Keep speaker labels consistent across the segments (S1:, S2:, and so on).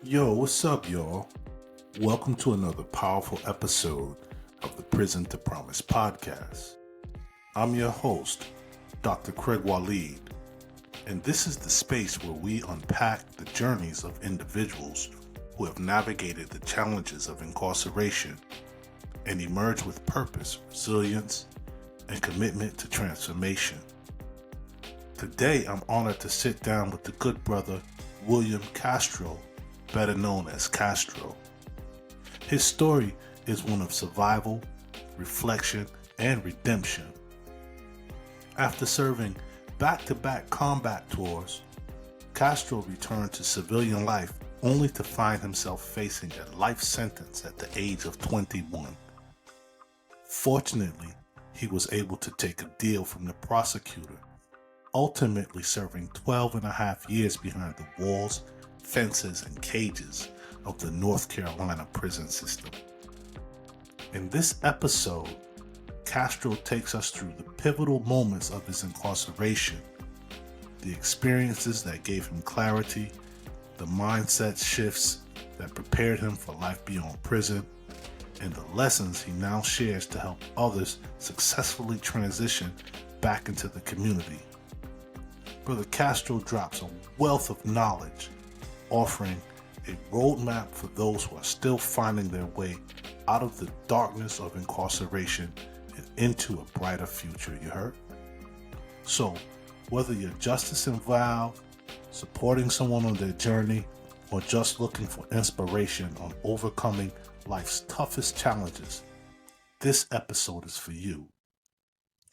S1: Yo, what's up, y'all? Welcome to another powerful episode of the Prison to Promise podcast. I'm your host, Dr. Craig Waleed, and this is the space where we unpack the journeys of individuals who have navigated the challenges of incarceration and emerged with purpose, resilience, and commitment to transformation. Today, I'm honored to sit down with the good brother, William Castro, better known as Castro. His story is one of survival, reflection, and redemption. After serving back-to-back combat tours, Castro returned to civilian life only to find himself facing a life sentence at the age of 21. Fortunately, he was able to take a deal from the prosecutor, ultimately serving 12 and a half years behind the walls, fences, and cages of the North Carolina prison system. In this episode, Castro takes us through the pivotal moments of his incarceration, the experiences that gave him clarity, the mindset shifts that prepared him for life beyond prison, and the lessons he now shares to help others successfully transition back into the community. Brother Castro drops a wealth of knowledge, offering a roadmap for those who are still finding their way out of the darkness of incarceration and into a brighter future, you heard? So, whether you're justice involved, supporting someone on their journey, or just looking for inspiration on overcoming life's toughest challenges, this episode is for you.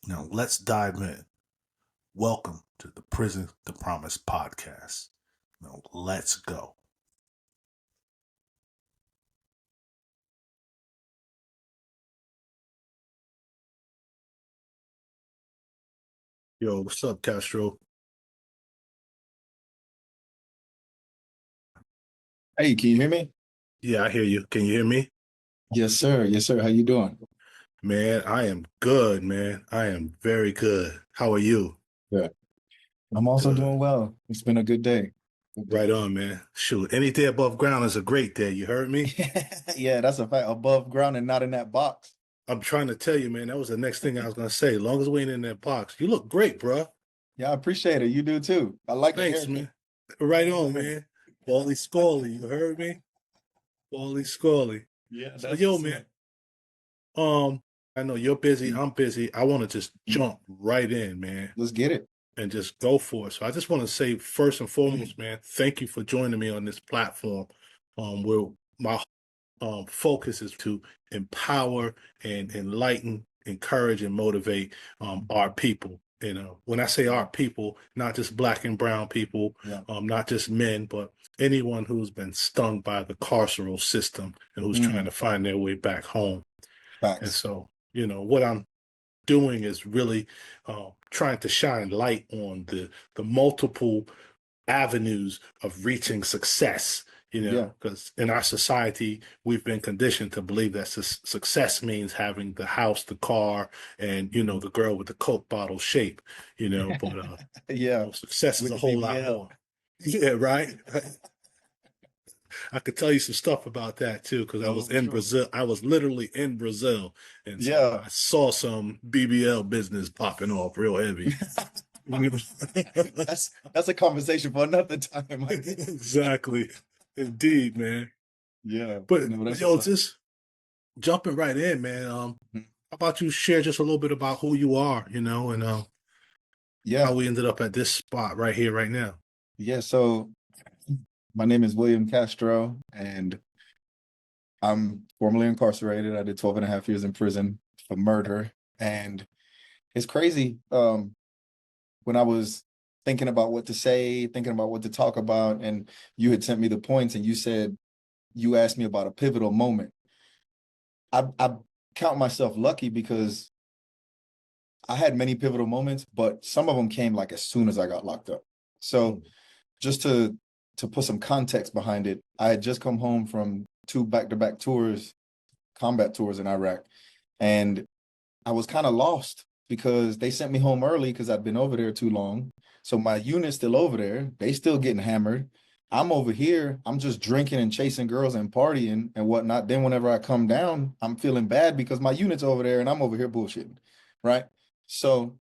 S1: Now let's dive in. Welcome to the Prison to Promise podcast. Now let's go. Yo, what's up, Castro?
S2: Hey, can you hear me?
S1: Yeah, I hear you. Can you hear me?
S2: Yes, sir. Yes, sir. How you doing?
S1: Man, I am good, man. I am very good. How are you?
S2: Good. I'm also
S1: Good.
S2: doing well. It's been a good day. Good
S1: Right
S2: day.
S1: on, man. Shoot, any day above ground is a great day. You heard me?
S2: Yeah, that's a fact. Above ground and not in that box.
S1: I'm trying to tell you, man, that was the next thing I was going to say. As long as we ain't in that box, you look great, bro.
S2: Yeah, I appreciate it. You do too. I like the
S1: Thanks,
S2: haircut.
S1: man. Right
S2: Like the
S1: on,
S2: hair.
S1: man. Bally Scully, you heard me? Bally Scully.
S2: Yeah,
S1: So,
S2: that's
S1: yo,
S2: what's
S1: man,
S2: up.
S1: um, I know you're busy. I'm busy. I want to just jump right in, man,
S2: Let's get it.
S1: and just go for it. So I just want to say first and foremost, man, thank you for joining me on this platform. Where my focus is to empower and enlighten, encourage, and motivate our people. You know, when I say our people, not just black and brown people,
S2: Yeah.
S1: not just men, but anyone who's been stung by the carceral system and who's trying
S2: Mm,
S1: to find their way back home. And
S2: facts.
S1: so, what I'm doing is really trying to shine light on the multiple avenues of reaching success.
S2: Yeah.
S1: Because in our society, we've been conditioned to believe that success means having the house, the car, and the girl with the Coke bottle shape. But
S2: Yeah.
S1: success is
S2: With
S1: a
S2: the
S1: whole lot
S2: BBL.
S1: more. Yeah, right. I could tell you some stuff about that too, because I was
S2: Oh,
S1: in
S2: sure.
S1: Brazil. I was literally in Brazil, and so
S2: Yeah.
S1: I saw some BBL business popping off real heavy.
S2: That's a conversation for another time, I guess.
S1: Exactly, indeed, man.
S2: Yeah.
S1: But
S2: No, that's what's
S1: yo,
S2: up.
S1: just jumping right in, man. How about you share just a little bit about who you are, and how
S2: Yeah.
S1: we ended up at this spot right here, right now.
S2: Yeah. So my name is William Castro, and I'm formerly incarcerated. I did 12 and a half years in prison for murder. And it's crazy. When I was thinking about what to say, thinking about what to talk about, and you had sent me the points and you asked me about a pivotal moment. I count myself lucky because I had many pivotal moments, but some of them came like as soon as I got locked up. So just to put some context behind it, I had just come home from two back-to-back tours, combat tours in Iraq, and I was kind of lost because they sent me home early because I'd been over there too long. So my unit's still over there. They still getting hammered. I'm over here, I'm just drinking and chasing girls and partying and whatnot. Then whenever I come down, I'm feeling bad because my unit's over there and I'm over here bullshitting, right? So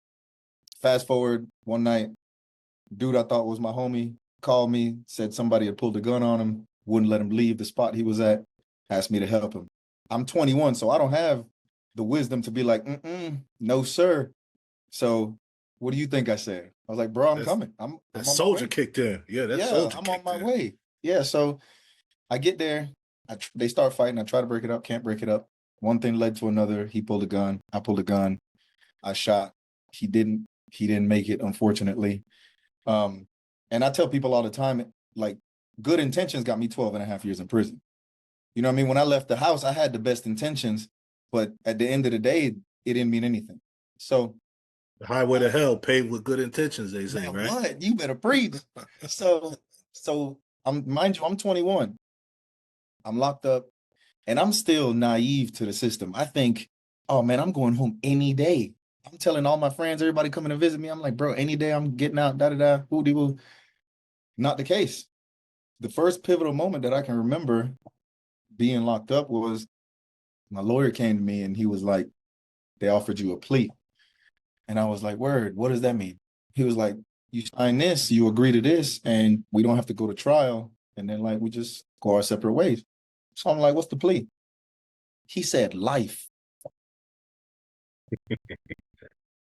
S2: fast forward one night, dude I thought was my homie called me, said somebody had pulled a gun on him, wouldn't let him leave the spot he was at, asked me to help him. I'm 21, so I don't have the wisdom to be like, no, sir. So what do you think I said? I was like, bro, I'm coming. I'm
S1: That
S2: on my
S1: soldier
S2: way.
S1: kicked in. Yeah, that
S2: Yeah,
S1: soldier
S2: I'm on
S1: kicked
S2: my
S1: in.
S2: way. Yeah, so I get there. They start fighting. I try to break it up, can't break it up. One thing led to another. He pulled a gun. I pulled a gun. I shot. He didn't. He didn't make it, unfortunately. And I tell people all the time, like, good intentions got me 12 and a half years in prison. You know what I mean? When I left the house, I had the best intentions, but at the end of the day, it didn't mean anything. So
S1: The highway to hell paved with good intentions, they say,
S2: man,
S1: right?
S2: what? You better preach. So mind you, I'm 21. I'm locked up and I'm still naive to the system. I think, oh man, I'm going home any day. I'm telling all my friends, everybody coming to visit me. I'm like, bro, any day I'm getting out, da da da, woo de woo. Not the case. The first pivotal moment that I can remember being locked up was my lawyer came to me and he was like, they offered you a plea. And I was like, word, what does that mean? He was like, you sign this, you agree to this, and we don't have to go to trial. And then like we just go our separate ways. So I'm like, what's the plea? He said life.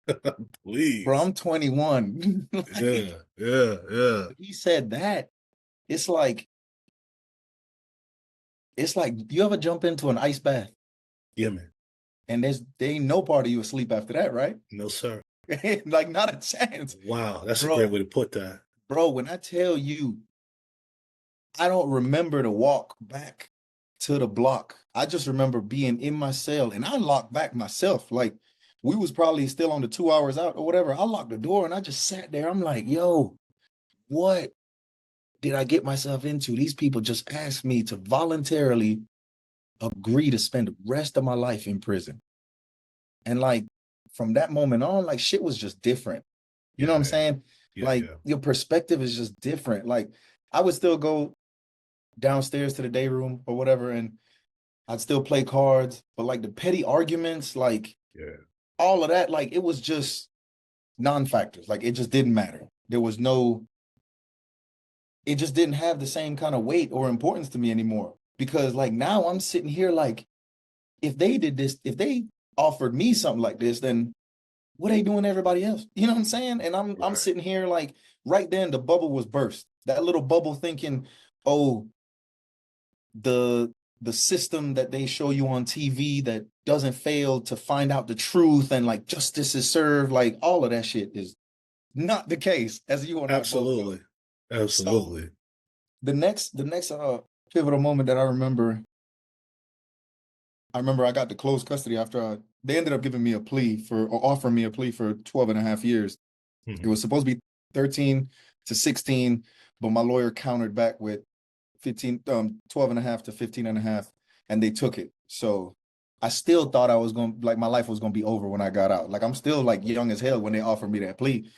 S2: Bro,
S1: Please.
S2: I'm 21.
S1: Yeah,
S2: Like,
S1: yeah.
S2: he said that. It's like, you ever jump into an ice bath
S1: Yeah, man.
S2: and there ain't no part of you asleep after that, right?
S1: No, sir.
S2: Like not a chance.
S1: Wow, that's a great
S2: Bro,
S1: way to put that.
S2: bro, when I tell you, I don't remember to walk back to the block. I just remember being in my cell and I locked back myself. Like we was probably still on the 2 hours out or whatever. I locked the door and I just sat there. I'm like, yo, what did I get myself into? These people just asked me to voluntarily agree to spend the rest of my life in prison. And like from that moment on, like shit was just different. You
S1: Yeah,
S2: know what I'm
S1: man.
S2: saying?
S1: Yeah,
S2: Like
S1: yeah.
S2: your perspective is just different. Like I would still go downstairs to the day room or whatever, and I'd still play cards, but like the petty arguments, like
S1: Yeah.
S2: all of that, like it was just non-factors. Like it just didn't matter. There was no, it just didn't have the same kind of weight or importance to me anymore. Because like now I'm sitting here like, if they did this, if they offered me something like this, then what are they doing to everybody else? You know what I'm saying? And I'm
S1: Right.
S2: sitting here like right then the bubble was burst. That little bubble thinking, oh, the the system that they show you on TV that doesn't fail to find out the truth and like justice is served, like all of that shit is not the case, as you and I both know.
S1: Absolutely.
S2: So
S1: Absolutely.
S2: the next pivotal moment that I remember I got to close custody after they ended up giving me a plea for or offering me a plea for 12 and a half years. It
S1: Mhm.
S2: was supposed to be 13 to 16, but my lawyer countered back with 12 and a half to 15 and a half, and they took it. So I still thought I was going like my life was going to be over when I got out. Like I'm still like young as hell when they offered me that plea.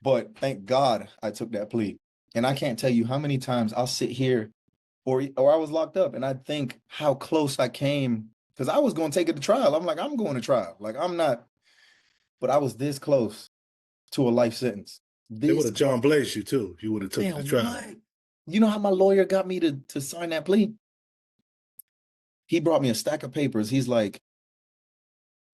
S2: But thank God I took that plea. And I can't tell you how many times I'll sit here or I was locked up and I think how close I came because I was going to take it to trial. I'm like, I'm going to trial. Like I'm not, but I was this close to a life sentence.
S1: They would
S2: This
S1: have John
S2: close.
S1: Blazed you too if you would have took the
S2: Man,
S1: trial.
S2: what? You know how my lawyer got me to sign that plea? He brought me a stack of papers. He's like,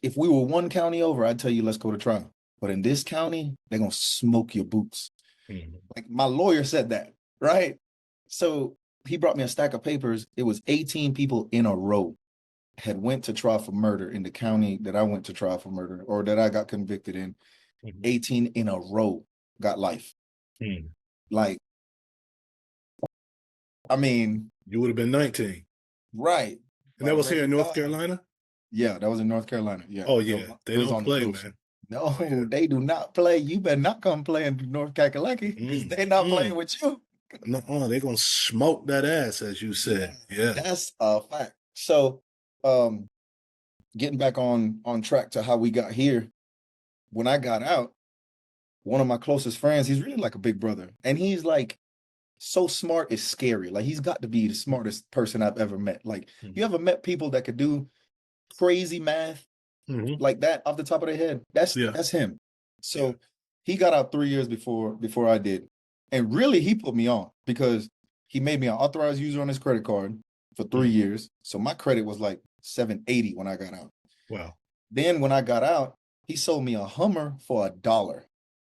S2: if we were one county over, I'd tell you, let's go to trial. But in this county, they're going to smoke your boots.
S1: Mhm.
S2: Like my lawyer said that, right? So he brought me a stack of papers. It was 18 people in a row had went to trial for murder in the county that I went to trial for murder or that I got convicted in.
S1: Mhm.
S2: 18 in a row got life.
S1: Mhm.
S2: Like, I mean,
S1: You would have been 19.
S2: right.
S1: And
S2: By
S1: that
S2: the
S1: was
S2: grace
S1: here in
S2: of
S1: North
S2: God.
S1: Carolina?
S2: Yeah, that was in North Carolina. Yeah.
S1: Oh,
S2: It,
S1: yeah. They
S2: it was
S1: don't
S2: on the
S1: play,
S2: coast.
S1: man.
S2: No,
S1: Oh, yeah.
S2: they do not play. You better not come play in North Kakalaki because they're not playing
S1: Mm.
S2: with you.
S1: No, they're going to smoke that ass, as you
S2: Yeah,
S1: said. Yeah.
S2: that's a fact. So, um, getting back on track to how we got here. When I got out, one of my closest friends, he's really like a big brother, and he's like so smart is scary. Like he's got to be the smartest person I've ever met. Like you ever met people that could do crazy math
S1: Mm-hmm.
S2: like that off the top of their head?
S1: Yeah.
S2: That's him.
S1: Yeah.
S2: So he got out 3 years before I did. And really he put me on because he made me an authorized user on his credit card for 3 years. So my credit was like 780 when I got out.
S1: Wow.
S2: Then when I got out, he sold me a Hummer for $1.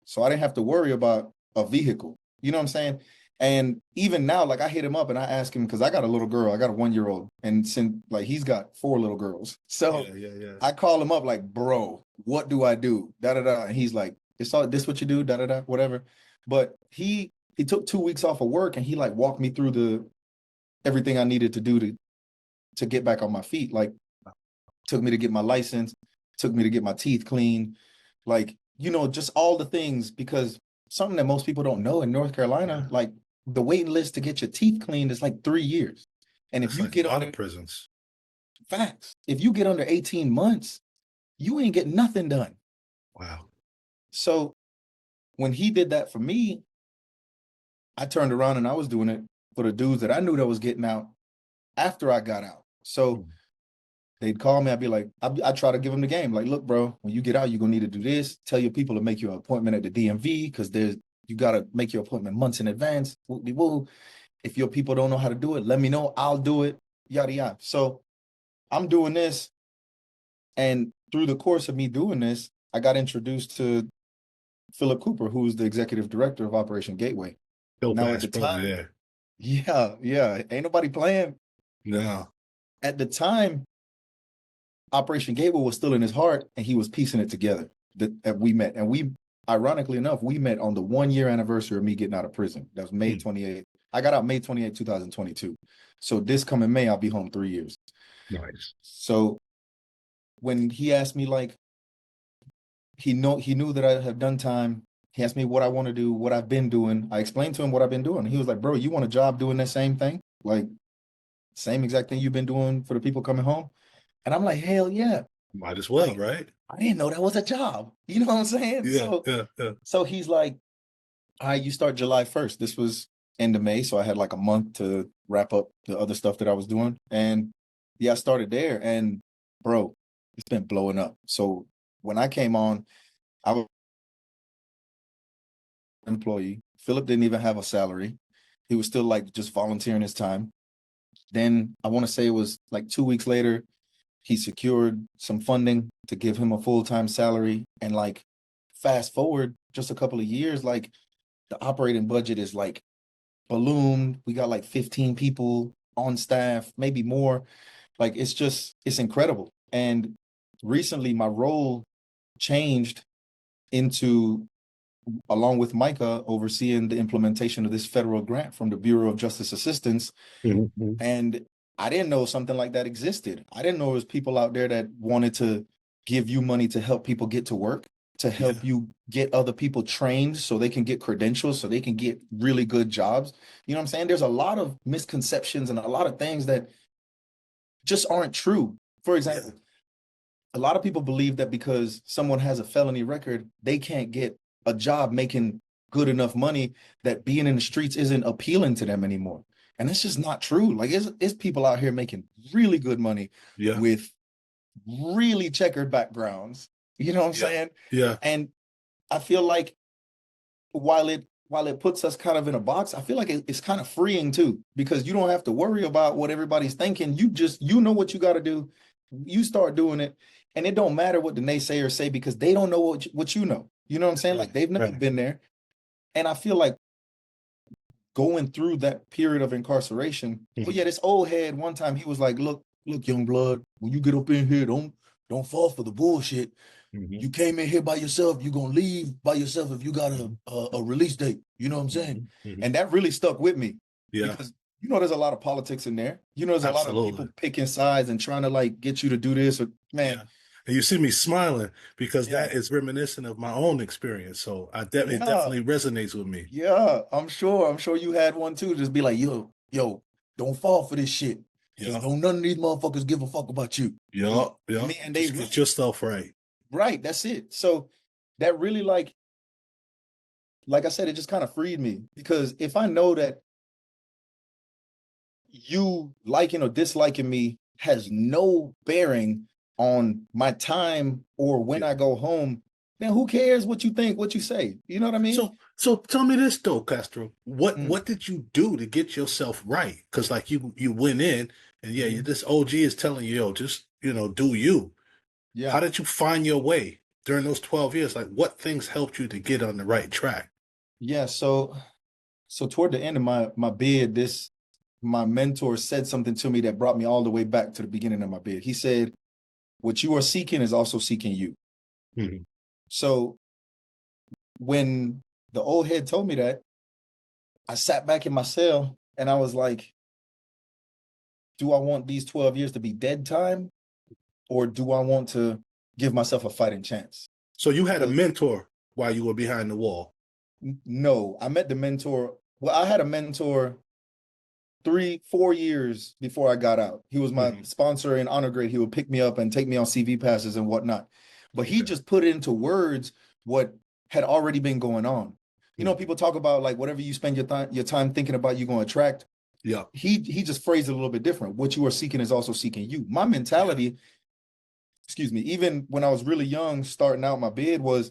S2: So I didn't have to worry about a vehicle. You know what I'm saying? And even now, like I hit him up and I ask him because I got a little girl, I got a 1-year-old, and since like he's got 4 little girls. So
S1: Yeah.
S2: I call him up like, bro, what do I do? Da da da. And he's like, it's all this what you do, da da da, whatever. But he took 2 weeks off of work and he like walked me through the everything I needed to do to get back on my feet. Like took me to get my license, took me to get my teeth cleaned, like, you know, just all the things, because something that most people don't know in North Carolina, like the waiting list to get your teeth cleaned is like 3 years. And if
S1: That's
S2: you
S1: like
S2: get
S1: a lot
S2: under
S1: of prisons.
S2: facts, if you get under 18 months, you ain't get nothing done.
S1: Wow.
S2: So when he did that for me, I turned around and I was doing it for the dudes that I knew that was getting out after I got out. So they'd call me. I'd be like, I try to give them the game. Like, look, bro, when you get out, you're gonna need to do this. Tell your people to make you an appointment at the DMV because you gotta make your appointment months in advance. Woo. If your people don't know how to do it, let me know. I'll do it. Yada yada. So I'm doing this, and through the course of me doing this, I got introduced to Philip Cooper, who's the executive director of Operation Gateway.
S1: Dope
S2: Now at
S1: ass
S2: the
S1: brother.
S2: time,
S1: Yeah.
S2: yeah, ain't nobody playing.
S1: No.
S2: At the time, Operation Gateway was still in his heart, and he was piecing it together. That we met, and we, ironically enough, we met on the 1 year anniversary of me getting out of prison. That was May 28th. I got out May 28th, 2022. So this coming May, I'll be home 3 years.
S1: Nice.
S2: So when he asked me, like, he knew that I have done time. He asked me what I want to do, what I've been doing. I explained to him what I've been doing. He was like, bro, you want a job doing that same thing? Like, same exact thing you've been doing for the people coming home? And I'm like, hell yeah.
S1: Might as well, right?
S2: I didn't know that was a job. You know what I'm saying?
S1: Yeah.
S2: So he's like, all right, you start July 1st. This was end of May. So I had like a month to wrap up the other stuff that I was doing. And yeah, I started there. And bro, it's been blowing up. So when I came on, I was an employee. Philip didn't even have a salary. He was still like just volunteering his time. Then I want to say it was like 2 weeks later, he secured some funding to give him a full-time salary. And like fast forward just a couple of years, like the operating budget is like ballooned. We got like 15 people on staff, maybe more. Like it's incredible. And recently my role changed into, along with Micah, overseeing the implementation of this federal grant from the Bureau of Justice Assistance.
S1: Mm-hmm.
S2: And I didn't know something like that existed. I didn't know there was people out there that wanted to give you money to help people get to work, to help you get other people trained so they can get credentials, so they can get really good jobs. You know what I'm saying? There's a lot of misconceptions and a lot of things that just aren't true. For example, a lot of people believe that because someone has a felony record, they can't get a job making good enough money, that being in the streets isn't appealing to them anymore. And it's just not true. Like it's people out here making really good money with really checkered backgrounds. You know what I'm saying?
S1: Yeah.
S2: And I feel like while it puts us kind of in a box, I feel like it's kind of freeing too, because you don't have to worry about what everybody's thinking. You know what you got to do. You start doing it, and it don't matter what the naysayers say, because they don't know what you know. You know what I'm saying? Like they've never been there. And I feel like going through that period of incarceration. Oh yeah, this old head one time, he was like, look, young blood, when you get up in here, don't fall for the bullshit. You came in here by yourself, you're gonna leave by yourself if you got a release date. You know what I'm saying? And that really stuck with me. Because you know there's a lot of politics in there. You know there's a lot of people picking sides and trying to like get you to do this, or man.
S1: And you see me smiling because that is reminiscent of my own experience. So it definitely resonates with me.
S2: Yeah, I'm sure you had one too. Just be like, yo, don't fall for this shit. Don't none of these motherfuckers give a fuck about you.
S1: Yeah.
S2: And they
S1: just get yourself right.
S2: Right, that's it. So that really like I said, it just kind of freed me, because if I know that you liking or disliking me has no bearing on my time or when
S1: Yeah.
S2: I go home, then who cares what you think, what you say? You know what I mean?
S1: So tell me this though, Castro.
S2: Mm,
S1: What did you do to get yourself right? Because like you went in and yeah,
S2: mhm.
S1: this OG is telling you, yo, just do you.
S2: Yeah.
S1: How did you find your way during those 12 years? Like what things helped you to get on the right track?
S2: Yeah. So toward the end of my bid, this my mentor said something to me that brought me all the way back to the beginning of my bid. He said, what you are seeking is also seeking you.
S1: Mhm.
S2: So when the old head told me that, I sat back in my cell and I was like, do I want these 12 years to be dead time? Or do I want to give myself a fighting chance?
S1: So you had a
S2: 'Cause
S1: mentor while you were behind the wall.
S2: no, I met the mentor. Well, I had a mentor 3, 4 years before I got out. He was my
S1: Mhm.
S2: sponsor in honor grade. He would pick me up and take me on CV passes and whatnot. But he
S1: Okay.
S2: just put into words what had already been going on. You know,
S1: Mhm.
S2: people talk about like whatever you spend your time thinking about, you're going to attract.
S1: Yeah.
S2: He just phrased it a little bit different. What you are seeking is also seeking you. My
S1: Yeah.
S2: mentality, excuse me, even when I was really young, starting out my bid was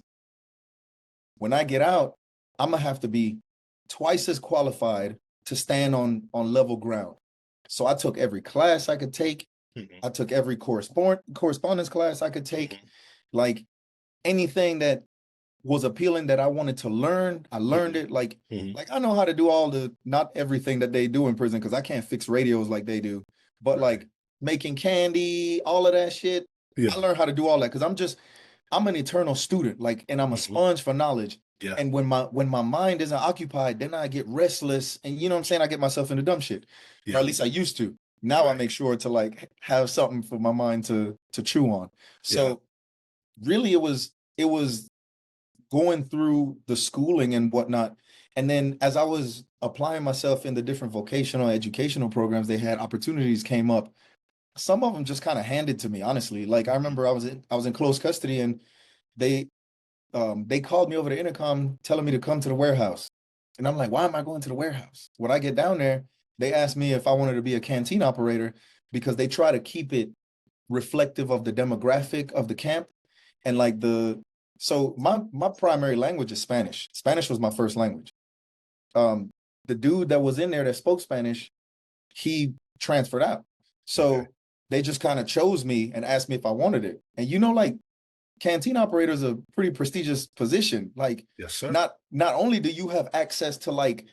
S2: when I get out, I'm gonna have to be twice as qualified to stand on level ground. So I took every class I could take.
S1: Mhm.
S2: I took every correspondence class I could take.
S1: Mhm.
S2: Like anything that was appealing that I wanted to learn, I learned
S1: Mhm.
S2: it. Like
S1: Mhm.
S2: like I know how to do all the not everything that they do in prison because I can't fix radios like they do. But
S1: Right.
S2: like making candy, all of that shit, I
S1: Yeah.
S2: learned how to do all that because I'm an eternal student, like, and I'm a
S1: Mhm.
S2: sponge for knowledge.
S1: Yeah.
S2: And when my mind isn't occupied, then I get restless, and you know what I'm saying? I get myself into dumb shit, or
S1: Yeah.
S2: at least I used to. Now I
S1: Right.
S2: make sure to like have something for my mind to chew on.
S1: Yeah.
S2: So really, it was going through the schooling and whatnot, and then as I was applying myself in the different vocational educational programs, they had opportunities came up. Some of them just kind of handed to me, honestly. Like I
S1: Mhm.
S2: remember I was in close custody and they they called me over the intercom telling me to come to the warehouse. And I'm like, why am I going to the warehouse? When I get down there, they asked me if I wanted to be a canteen operator because they try to keep it reflective of the demographic of the camp. And like so my primary language is Spanish. Spanish was my first language. Um, the dude that was in there that spoke Spanish, he transferred out.
S1: Okay.
S2: So they just kind of chose me and asked me if I wanted it. And you know, like canteen operator is a pretty prestigious position. Like
S1: Yes, sir.
S2: not only do you have access to like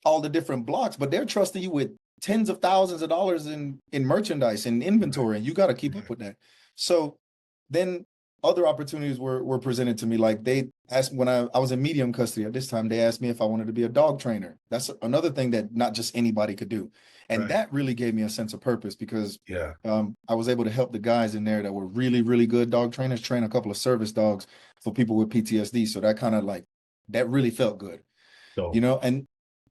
S2: all the different blocks, but they're trusting you with tens of thousands of dollars in merchandise and
S1: Right.
S2: inventory, and you got to keep up
S1: Right.
S2: with that. So then other opportunities were presented to me. Like they asked when I was in medium custody at this time, they asked me if I wanted to be a dog trainer. That's another thing that not just anybody could do. And
S1: Right.
S2: that really gave me a sense of purpose because
S1: Yeah.
S2: I was able to help the guys in there that were really, really good dog trainers train a couple of service dogs for people with PTSD. So that kind of like that really felt good, you
S1: So.
S2: know.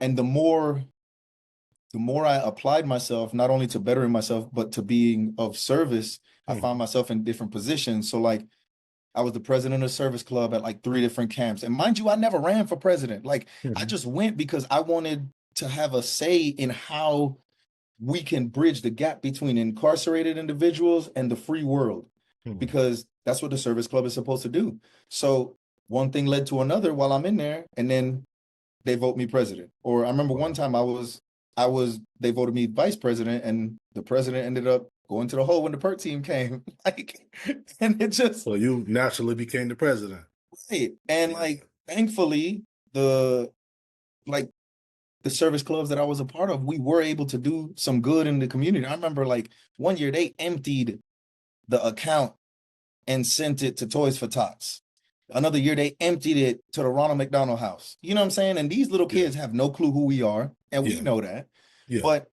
S2: And the more I applied myself, not only to bettering myself, but to being of service, I found
S1: Mhm.
S2: myself in different positions. So like I was the president of the service club at like 3 different camps. And mind you, I never ran for president. Like I
S1: Mhm.
S2: just went because I wanted to have a say in how we can bridge the gap between incarcerated individuals and the free world
S1: Mhm.
S2: because that's what the service club is supposed to do. So one thing led to another while I'm in there, and then they vote me president. Or I remember one
S1: Wow.
S2: time I was they voted me vice president, and the president ended up going to the hole when the PERT team came. Like, and it just
S1: So you naturally became the president.
S2: right. And
S1: Yeah.
S2: like thankfully the like the service clubs that I was a part of, we were able to do some good in the community. I remember like one year they emptied the account and sent it to Toys for Tots. Another year they emptied it to the Ronald McDonald House. You know what I'm saying? And these little
S1: Yeah.
S2: kids have no clue who we are, and we
S1: Yeah.
S2: know that.
S1: Yeah.
S2: But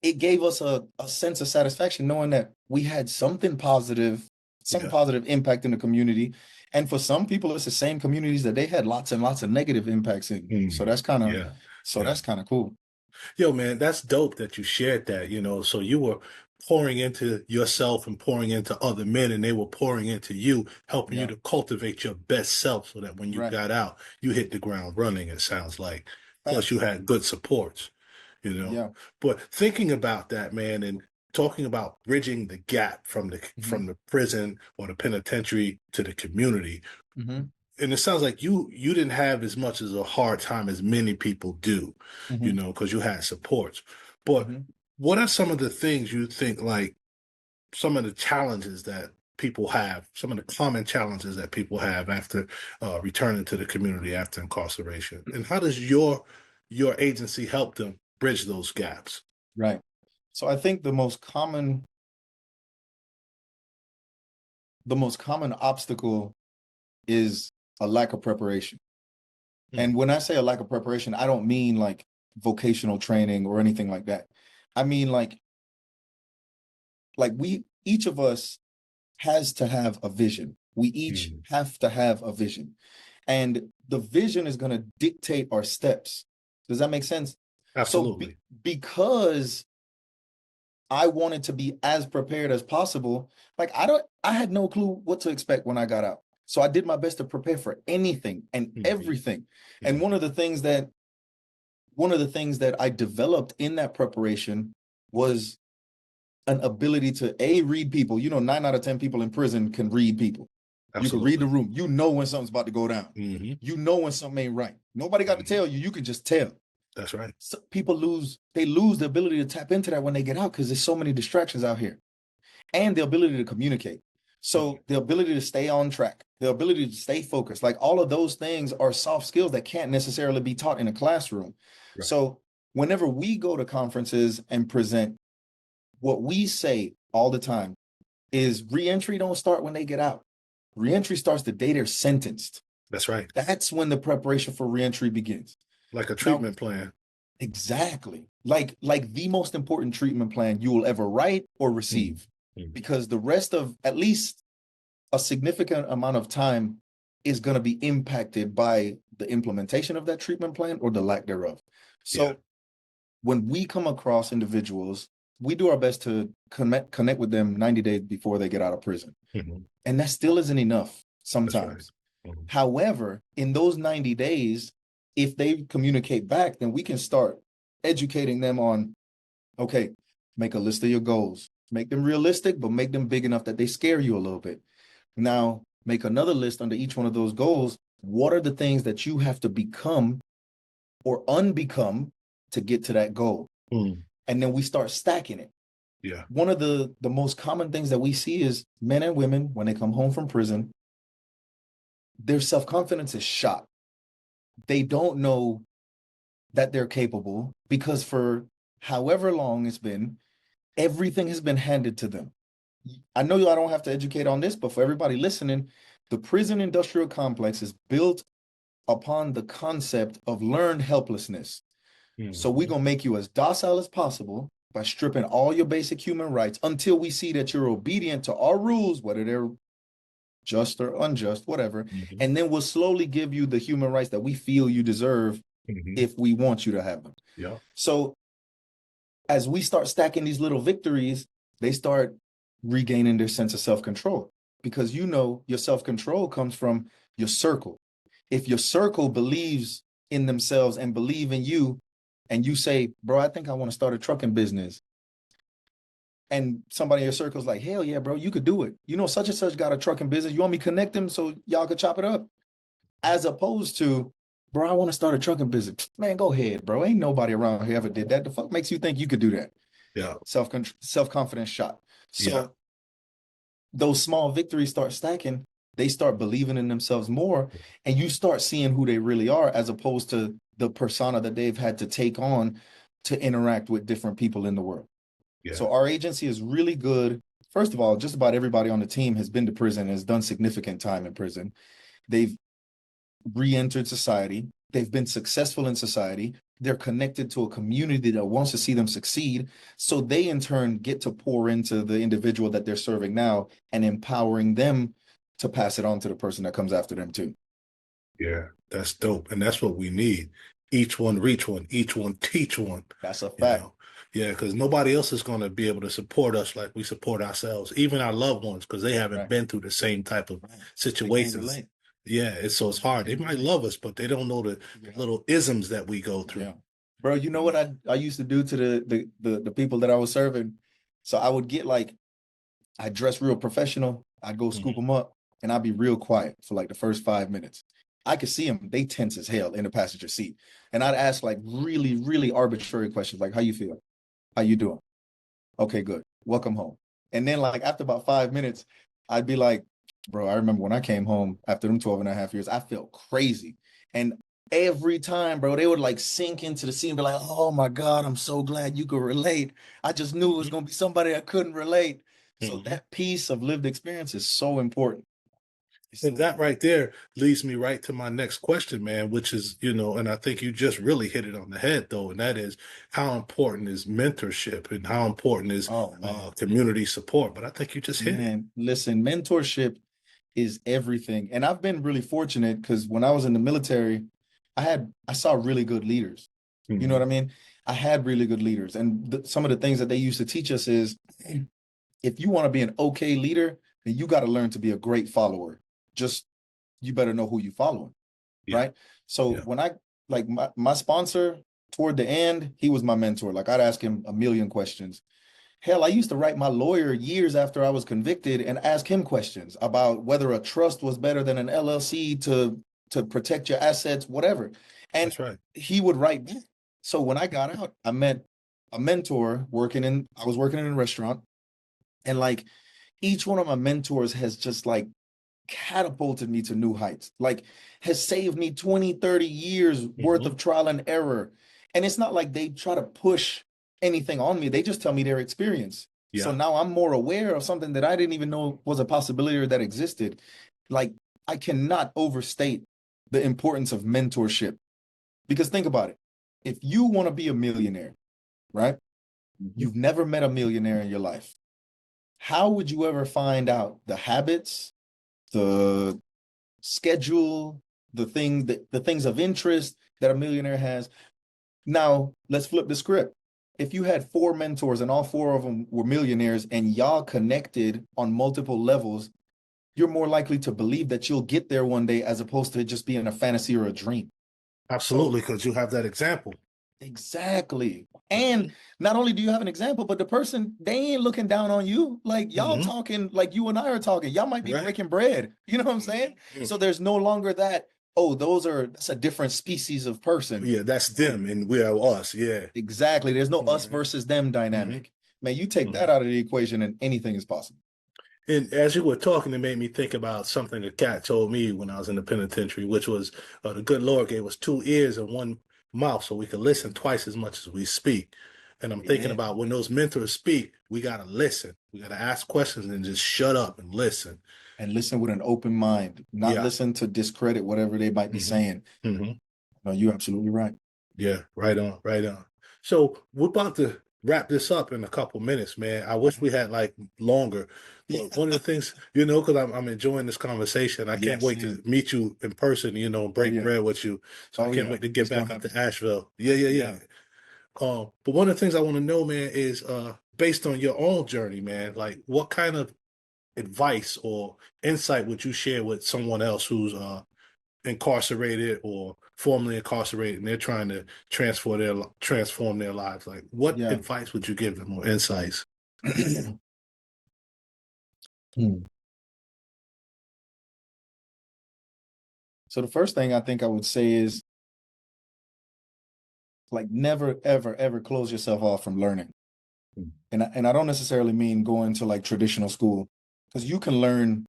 S2: it gave us a sense of satisfaction knowing that we had something positive, some
S1: Yeah.
S2: positive impact in the community. And for some people, it's the same communities that they had lots and lots of negative impacts in. So
S1: Mm.
S2: that's kind of
S1: Yeah.
S2: so
S1: Yeah.
S2: that's kind of cool.
S1: Yo, man, that's dope that you shared that, so you were pouring into yourself and pouring into other men, and they were pouring into you, helping you
S2: Yeah.
S1: to cultivate your best self so that when you
S2: Right.
S1: got out, you hit the ground running, it sounds like. Plus, you
S2: Facts.
S1: had good supports. you know.
S2: Yeah.
S1: But thinking about that, man, and talking about bridging the gap from
S2: Hmm.
S1: the prison or the penitentiary to the community,
S2: Hmm.
S1: and it sounds like you didn't have as much as a hard time as many people do, you
S2: Hmm.
S1: know, because you had supports. But
S2: Hmm.
S1: what are some of the things you think, like some of the challenges that people have, some of the common challenges that people have after returning to the community after incarceration, and how does your agency help them bridge those gaps?
S2: Right. So I think the most common obstacle is a lack of preparation.
S1: Mm,
S2: And when I say a lack of preparation, I don't mean like vocational training or anything like that. I mean like we each of us has to have a vision. We each
S1: mm,
S2: have to have a vision. And the vision is going to dictate our steps. Does that make sense? So
S1: absolutely.
S2: because I wanted to be as prepared as possible, like I had no clue what to expect when I got out. So I did my best to prepare for anything and
S1: Mhm,
S2: everything. And
S1: mhm.
S2: one of the things that I developed in that preparation was an ability to read people. 9 out of 10 people in prison can read people. You can read the
S1: Absolutely.
S2: room. You know when something's about to go down.
S1: Hmm.
S2: You know when something ain't right. Nobody got to
S1: Hmm.
S2: tell you. You can just tell.
S1: That's right.
S2: So people lose the ability to tap into that when they get out because there's so many distractions out here, and the ability to communicate.
S1: Mhm.
S2: So the ability to stay on track, the ability to stay focused, like all of those things are soft skills that can't necessarily be taught in a classroom.
S1: Right.
S2: So whenever we go to conferences and present, what we say all the time is reentry don't start when they get out. Reentry starts the day they're sentenced.
S1: That's right.
S2: That's when the preparation for reentry begins.
S1: Like a
S2: Now,
S1: treatment plan.
S2: exactly. Like the most important treatment plan you will ever write or
S1: Mhm,
S2: receive.
S1: mhm.
S2: Because the rest of at least a significant amount of time is going to be impacted by the implementation of that treatment plan or the lack thereof.
S1: Yeah.
S2: So when we come across individuals, we do our best to connect with them 90 days before they get out of prison.
S1: Mhm.
S2: And that still isn't enough
S1: That's right.
S2: sometimes.
S1: Mhm.
S2: However, in those 90 days, if they communicate back, then we can start educating them on, okay, make a list of your goals, make them realistic, but make them big enough that they scare you a little bit. Now, make another list under each one of those goals. What are the things that you have to become or unbecome to get to that goal?
S1: Mm.
S2: And then we start stacking it.
S1: Yeah.
S2: One of the most common things that we see is men and women when they come home from prison, their self-confidence is shot. They don't know that they're capable because for however long it's been, everything has been handed to them. I know I don't have to educate on this, but for everybody listening, the prison industrial complex is built upon the concept of learned helplessness. So we're
S1: Mhm.
S2: going to make you as docile as possible by stripping all your basic human rights until we see that you're obedient to our rules, whether they're just or unjust, whatever.
S1: Mhm.
S2: And then we'll slowly give you the human rights that we feel you deserve
S1: Mhm.
S2: if we want you to have them.
S1: Yeah.
S2: So as we start stacking these little victories, they start regaining their sense of self-control because your self-control comes from your circle. If your circle believes in themselves and believe in you, and you say, bro, I think I want to start a trucking business. And somebody in your circle is like, hell yeah, bro, you could do it. Such and such got a trucking business. You want me to connect them so y'all could chop it up? As opposed to, bro, I want to start a trucking business. Man, go ahead, bro. Ain't nobody around here ever did that. The fuck makes you think you could do that?
S1: Yeah.
S2: Self-confidence shot.
S1: Yeah.
S2: So those small victories start stacking. They start believing in themselves more, and you start seeing who they really are as opposed to the persona that they've had to take on to interact with different people in the world.
S1: Yeah.
S2: So our agency is really good. First of all, just about everybody on the team has been to prison, has done significant time in prison. They've re-entered society. They've been successful in society. They're connected to a community that wants to see them succeed. So they in turn get to pour into the individual that they're serving now and empowering them to pass it on to the person that comes after them too.
S1: Yeah. That's dope. And that's what we need. Each one reach one, each one teach one,
S2: That's a
S1: you
S2: fact.
S1: know. Yeah, because nobody else is going to be able to support us like we support ourselves, even our loved ones, because they haven't
S2: Right.
S1: been through the same type of
S2: Right. They can't
S1: situations.
S2: relate.
S1: Yeah, it's so it's hard. They might love us, but they don't know the
S2: Yeah.
S1: little isms that we go through.
S2: Yeah. Bro, you know what I used to do to the people that I was serving? So I would get like, I dress real professional. I'd go scoop
S1: Mhm.
S2: them up and I'd be real quiet for like the first 5 minutes. I could see them, they tense as hell in the passenger seat. And I'd ask like really, really arbitrary questions like, how you feel? How you doing? Okay, good. Welcome home. And then like after about 5 minutes, I'd be like, bro, I remember when I came home after them 12 and a half years, I felt crazy. And every time, bro, they would like sink into the scene and be like, oh my God, I'm so glad you could relate. I just knew it was
S1: Mhm.
S2: gonna be somebody I couldn't relate. So
S1: Mhm.
S2: that piece of lived experience is so important. It's
S1: And
S2: so
S1: that
S2: important.
S1: right there leads me right to my next question, man, which is, and I think you just really hit it on the head, though, and that is how important is mentorship and how important is
S2: Oh man.
S1: community support. But I think you just hit it.
S2: Man, listen, mentorship is everything. And I've been really fortunate because when I was in the military, I saw really good leaders. You know what
S1: Mhm.
S2: I mean? I had really good leaders. And some of the things that they used to teach us is if you want to be an okay leader, then you got to learn to be a great follower. Just you better know who you following,
S1: Yeah,
S2: right? So
S1: yeah,
S2: when I like my sponsor toward the end, he was my mentor. Like I'd ask him a million questions. Hell, I used to write my lawyer years after I was convicted and ask him questions about whether a trust was better than an LLC to protect your assets, whatever. And
S1: that's right.
S2: he would write back. So when I got out, I met a mentor I was working in a restaurant, and like each one of my mentors has just like catapulted me to new heights, like has saved me 20, 30 years worth
S1: Hmm.
S2: of trial and error. And it's not like they try to push anything on me. They just tell me their experience. So
S1: Yeah,
S2: now I'm more aware of something that I didn't even know was a possibility or that existed. Like I cannot overstate the importance of mentorship because think about it. If you want to be a millionaire, right?
S1: hmm,
S2: You've never met a millionaire in your life. How would you ever find out the habits, the schedule, the things of interest that a millionaire has? Now, let's flip the script. If you had four mentors and all four of them were millionaires and y'all connected on multiple levels, you're more likely to believe that you'll get there one day as opposed to it just being a fantasy or a dream. So
S1: absolutely, because you have that example.
S2: exactly. And
S1: Hmm.
S2: not only do you have an example, but the person, they ain't looking down on you. Like y'all
S1: Hmm.
S2: talking like you and I are talking. Y'all might be
S1: Right.
S2: breaking bread. You know what I'm saying?
S1: Hmm.
S2: So there's no longer that, oh, that's a different species of person.
S1: Yeah, that's
S2: No,
S1: them, and we are us. Yeah.
S2: exactly. There's no us
S1: Hmm.
S2: versus them
S1: Hmm.
S2: dynamic. Man, you take
S1: Hmm.
S2: that out of the equation and anything is possible.
S1: And as you were talking, it made me think about something a cat told me when I was in the penitentiary, which was the good Lord gave us two ears and one mouth so we could listen twice as much as we speak. And I'm thinking
S2: Yeah.
S1: about when those mentors speak, we got to listen. We got to ask questions and just shut up and listen.
S2: And listen with an open mind, not
S1: Yeah.
S2: listen to discredit whatever they might be
S1: Hmm.
S2: saying.
S1: Hmm.
S2: No, you're absolutely right.
S1: Yeah, right on, right on. So we're about to wrap this up in a couple minutes, man. I wish we had like longer, but one of the things, because I'm enjoying this conversation. I can't
S2: Yes,
S1: wait to
S2: same.
S1: meet you in person, and
S2: Oh
S1: break
S2: yeah.
S1: bread with you. So I
S2: Oh
S1: can't
S2: yeah.
S1: wait to get
S2: It's gonna
S1: back up
S2: happen.
S1: to Asheville. Yeah, yeah, yeah.
S2: Yeah.
S1: But one of the things I want to know, man, is based on your own journey, man, like what kind of advice or insight would you share with someone else who's incarcerated or formerly incarcerated and they're trying to transform their lives, like what
S2: Yeah.
S1: advice would you give them or insights?
S2: Hmm. So the first thing I think I would say is like never ever ever close yourself off from learning. And I don't necessarily mean going to like traditional school because you can learn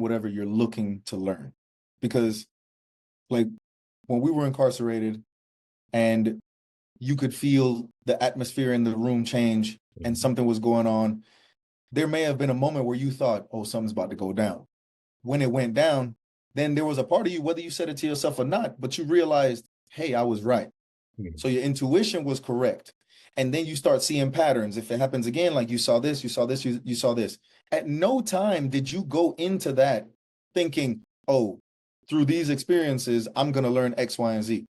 S2: whatever you're looking to learn. Because like when we were incarcerated and you could feel the atmosphere in the room change and
S1: Mhm.
S2: something was going on, there may have been a moment where you thought, oh, something's about to go down. When it went down, then there was a part of you, whether you said it to yourself or not, but you realized, hey, I was right.
S1: Mhm.
S2: So your intuition was correct. And then you start seeing patterns. If it happens again, like you saw this, you saw this, you saw this. At no time did you go into that thinking, oh, through these experiences, I'm going to learn X, Y, and Z.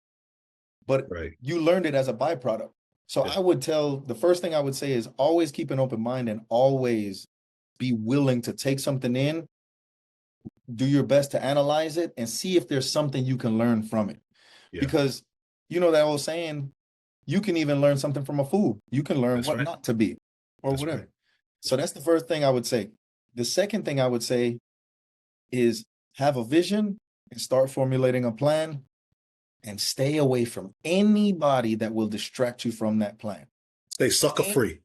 S2: But
S1: Right.
S2: you learned it as a byproduct. So
S1: Yeah.
S2: I would tell the first thing I would say is always keep an open mind and always be willing to take something in, do your best to analyze it, and see if there's something you can learn from it.
S1: Yeah.
S2: Because you know that old saying, you can even learn something from a fool. You can learn
S1: That's
S2: what
S1: right.
S2: not to be or
S1: That's
S2: whatever.
S1: right.
S2: So that's the first thing I would say. The second thing I would say is have a vision and start formulating a plan and stay away from anybody that will distract you from that plan.
S1: Stay sucker free.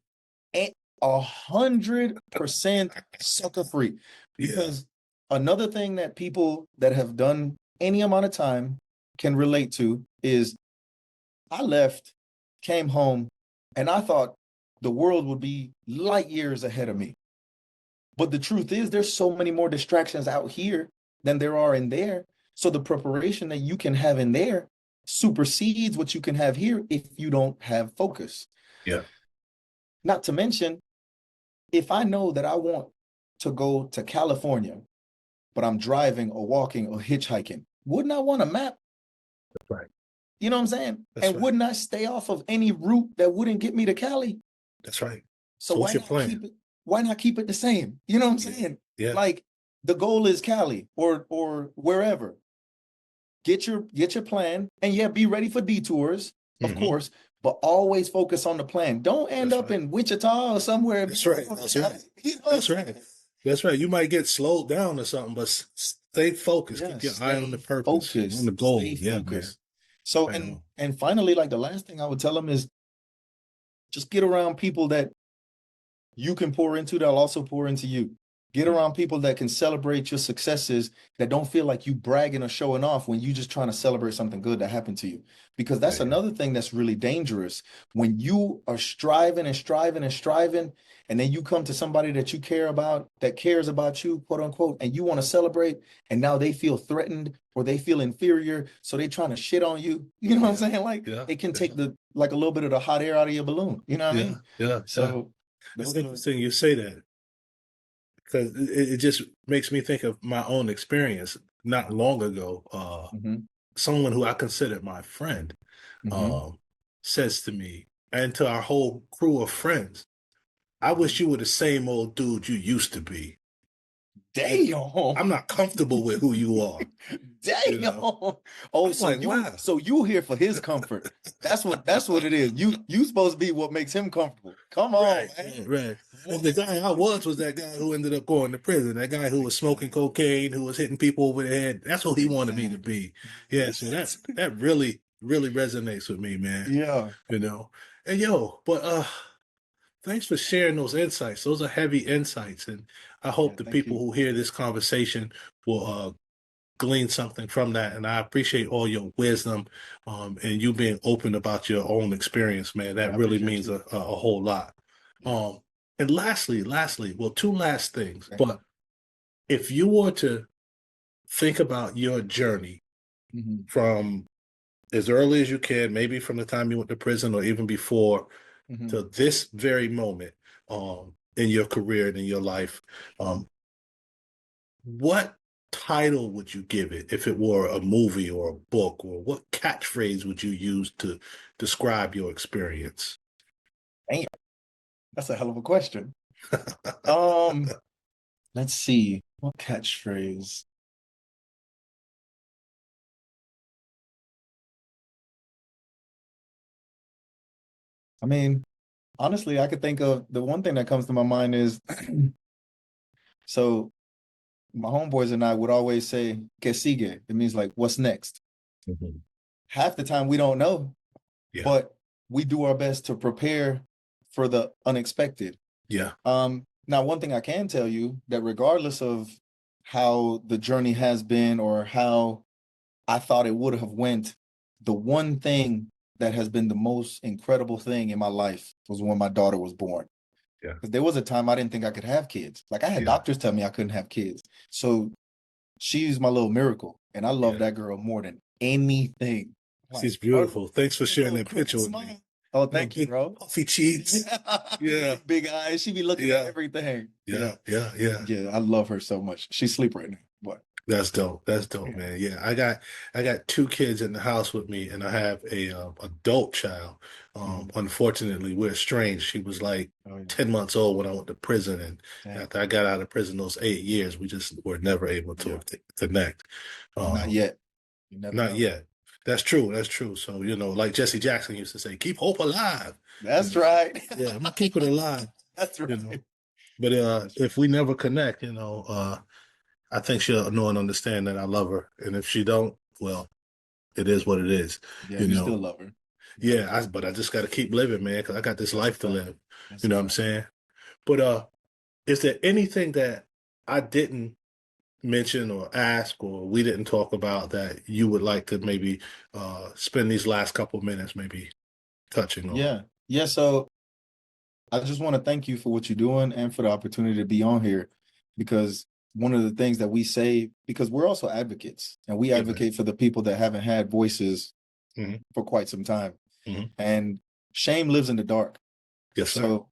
S2: 100% sucker free. Because another thing that people that have done any amount of time can relate to is I left, came home, and I thought the world would be light years ahead of me. But the truth is, there's so many more distractions out here than there are in there. So the preparation that you can have in there supersedes what you can have here if you don't have focus.
S1: Yeah.
S2: Not to mention, if I know that I want to go to California, but I'm driving or walking or hitchhiking, wouldn't I want a map?
S1: That's right.
S2: You know what I'm saying?
S1: That's
S2: and
S1: right.
S2: wouldn't I stay off of any route that wouldn't get me to Cali?
S1: That's right.
S2: So
S1: what's
S2: why
S1: your
S2: not
S1: plan?
S2: keep it? Why not keep it the same? You know what I'm saying?
S1: Yeah.
S2: Like the goal is Cali or wherever. Get your plan, and yeah, be ready for detours, of course, but always focus on the plan. Don't end up in Wichita or somewhere.
S1: That's right. That's right.
S2: You know
S1: That's right. That's right. You might get slowed down or something, but stay focused.
S2: Yeah,
S1: Keep your eye on the purpose,
S2: focused,
S1: on the goal.
S2: stay
S1: Yeah, man.
S2: focused. So
S1: Right on.
S2: and finally, like the last thing I would tell them is just get around people that you can pour into that'll also pour into you. Get around people that can celebrate your successes, that don't feel like you bragging or showing off when you just trying to celebrate something good that happened to you. Because that's another thing that's really dangerous. When you are striving and striving and striving, and then you come to somebody that you care about, that cares about you, quote unquote, and you want to celebrate, and now they feel threatened or they feel inferior, so they trying to shit on you. You know what I'm saying? Like it can take a little bit of the hot air out of your balloon. You know what I mean?
S1: Yeah.
S2: So
S1: it's interesting you say that, because it just makes me think of my own experience not long ago. Someone who I considered my friend says to me and to our whole crew of friends, I wish you were the same old dude you used to be.
S2: Damn.
S1: I'm not comfortable with who you are.
S2: Damn.
S1: You know?
S2: Oh, so wow. So you here for his comfort. That's what it is. You supposed to be what makes him comfortable. Come on, man.
S1: Right. And the guy I was that guy who ended up going to prison. That guy who was smoking cocaine, who was hitting people over the head. That's what he wanted me to be. Yeah, so that really, really resonates with me, man.
S2: Yeah.
S1: You know. And but thanks for sharing those insights. Those are heavy insights. And I hope the people who hear this conversation will glean something from that. And I appreciate all your wisdom and you being open about your own experience, man. That really means a whole lot. And lastly, well, two last things. But if you were to think about your journey from as early as you can, maybe from the time you went to prison or even before, to this very moment in your career and in your life, what title would you give it if it were a movie or a book, or what catchphrase would you use to describe your experience?
S2: Damn, that's a hell of a question. Let's see, what catchphrase? I mean, honestly, I could think of the one thing that comes to my mind is so my homeboys and I would always say, que sigue? It means like, what's next? Half the time we don't know, but we do our best to prepare for the unexpected.
S1: Yeah.
S2: Now, one thing I can tell you that regardless of how the journey has been or how I thought it would have went, the one thing that has been the most incredible thing in my life was when my daughter was born.
S1: Yeah.
S2: Because there was a time I didn't think I could have kids. Like I had doctors tell me I couldn't have kids. So she's my little miracle. And I love that girl more than anything.
S1: She's beautiful. Thanks for sharing that picture with me.
S2: Oh, thank you, bro.
S1: Puffy cheeks. Yeah.
S2: Big eyes. She be looking at everything.
S1: Yeah.
S2: I love her so much. She's asleep right now. What?
S1: That's dope. That's dope, man. Yeah, I got two kids in the house with me, and I have a adult child. Unfortunately, we're estranged. She was like 10 months old when I went to prison, and after I got out of prison, those 8 years, we just were never able to connect.
S2: Not yet.
S1: Not yet. That's true. That's true. So, like Jesse Jackson used to say, keep hope alive.
S2: That's right.
S1: Yeah, I'm gonna keep it alive,
S2: That's
S1: you know.
S2: right.
S1: But if we never connect, I think she'll know and understand that I love her. And if she don't, well, it is what it is,
S2: Yeah,
S1: you
S2: you still
S1: know.
S2: love her. Yeah,
S1: Yeah, but I just gotta keep living, man, because I got this
S2: that's a
S1: life to
S2: fact.
S1: live.
S2: That's
S1: You
S2: a
S1: know what I'm
S2: fact.
S1: saying? But is there anything that I didn't mention or ask or we didn't talk about that you would like to maybe spend these last couple minutes maybe touching on?
S2: Yeah. Yeah. So I just want to thank you for what you're doing and for the opportunity to be on here, because one of the things that we say, because we're also advocates and we
S1: Yeah, man.
S2: advocate for the people that haven't had voices
S1: Hmm.
S2: for quite some time.
S1: Hmm.
S2: And shame lives in the dark.
S1: Yes, sir.
S2: So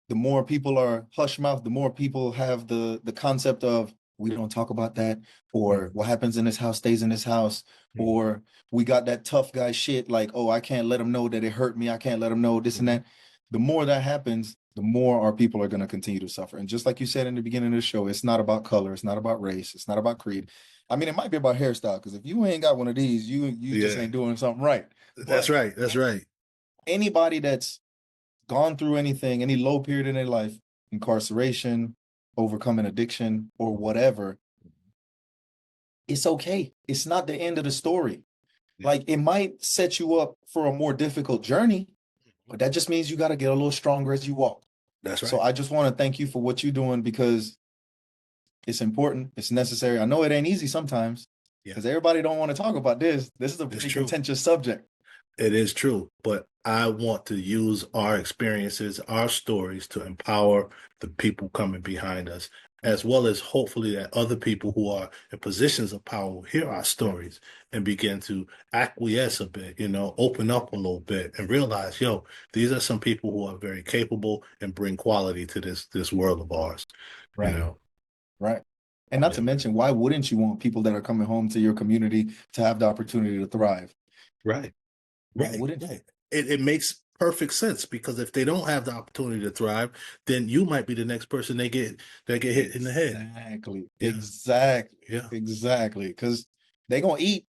S2: the more people are hush mouth, the more people have the concept of we don't talk about that, or
S1: Hmm.
S2: what happens in this house stays in this house,
S1: Hmm.
S2: or we got that tough guy shit like, oh, I can't let them know that it hurt me. I can't let them know this and
S1: Hmm.
S2: that. The more that happens, the more our people are going to continue to suffer. And just like you said in the beginning of the show, it's not about color, it's not about race, it's not about creed. I mean, it might be about hairstyle, because if you ain't got one of these, you just
S1: Yeah,
S2: ain't doing something right.
S1: that's
S2: But
S1: right. That's right.
S2: anybody that's gone through anything, any low period in their life, incarceration, overcoming addiction, or whatever, it's okay. It's not the end of the story.
S1: Yeah,
S2: Like, it might set you up for a more difficult journey, but that just means you got to get a little stronger as you walk.
S1: that's
S2: So
S1: right.
S2: I just want to thank you for what you're doing, because it's important, it's necessary. I know it ain't easy sometimes,
S1: Yeah,
S2: because everybody don't want to talk about this. This is a
S1: it's
S2: pretty
S1: true.
S2: contentious subject.
S1: It is true, but I want to use our experiences, our stories to empower the people coming behind us,
S2: Yeah,
S1: as well as hopefully that other people who are in positions of power will hear our stories and begin to acquiesce a bit, open up a little bit and realize, yo, these are some people who are very capable and bring quality to this world of ours, you
S2: right,
S1: know.
S2: right. And not
S1: Yeah,
S2: to
S1: man.
S2: mention, why wouldn't you want people that are coming home to your community to have the opportunity to thrive?
S1: Right.
S2: Why
S1: Right,
S2: wouldn't you?
S1: right. It makes perfect sense because if they don't have the opportunity to thrive, then you might be the next person they get hit in the head.
S2: Exactly.
S1: Yeah,
S2: Exactly.
S1: yeah.
S2: Exactly. Because they gonna eat.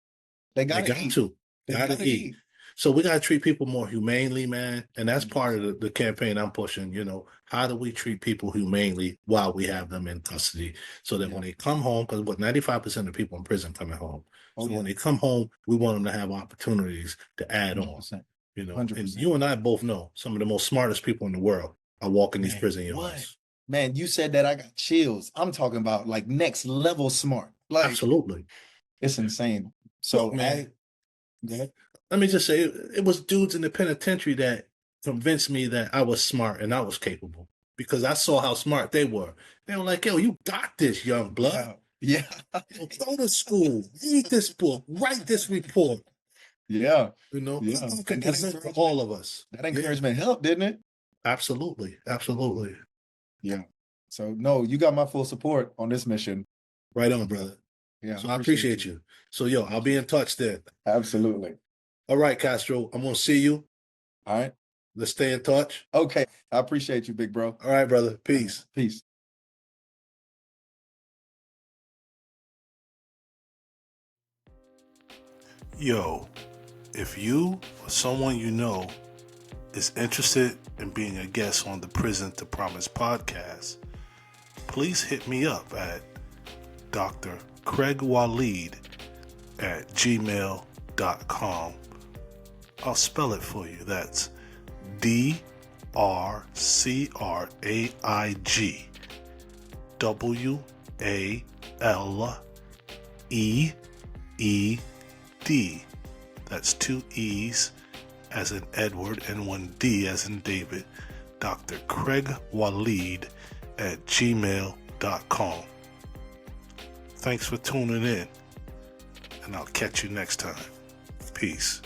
S2: They
S1: They
S2: gotta
S1: got
S2: eat.
S1: to,
S2: They
S1: gotta
S2: gotta
S1: eat.
S2: eat.
S1: So we gotta treat people more humanely, man. And that's part of
S2: 100%.
S1: the campaign I'm pushing. How do we treat people humanely while we have them in custody, so that when
S2: Yeah.
S1: they come home, because 95% of people in prison coming home.
S2: Oh
S1: So
S2: yeah.
S1: when they come home, we want them to have opportunities to add on.
S2: 100%.
S1: And
S2: 100%.
S1: you and I both know some of the most smartest people in the world are walking these
S2: Man,
S1: prison
S2: what?
S1: yards.
S2: Man, you said that, I got chills. I'm talking about like next level smart. Like,
S1: Absolutely.
S2: it's insane.
S1: Look,
S2: So
S1: man,
S2: go ahead.
S1: let me just say it was dudes in the penitentiary that convinced me that I was smart and I was capable because I saw how smart they were. They were like, yo, you got this, young blood.
S2: Yeah. Yeah.
S1: Go to school, read this book, write this report.
S2: Yeah.
S1: Come
S2: Yeah.
S1: on,
S2: And that
S1: present to
S2: encouragement,
S1: all of us.
S2: that
S1: Yeah,
S2: encouragement helped, didn't it?
S1: absolutely. Absolutely.
S2: Yeah. So no, you got my full support on this mission.
S1: Right on,
S2: Yeah.
S1: brother.
S2: Yeah. I
S1: So I
S2: appreciate
S1: appreciate
S2: you.
S1: you. So, yo, I'll be in touch then.
S2: Absolutely.
S1: All right, Castro, I'm going to see you.
S2: All right.
S1: Let's stay in touch.
S2: Okay. I appreciate you, big bro.
S1: All right, brother.
S2: All right.
S1: Peace.
S2: Peace.
S1: Yo, if you or someone you know is interested in being a guest on the Prison to Promise podcast, please hit me up at Dr. Craig Waleed at gmail.com. I'll spell it for you. That's DrCraigWaleed. That's two E's as in Edward and one D as in David. Dr. Craig Waleed at gmail.com. Thanks for tuning in, and I'll catch you next time. Peace.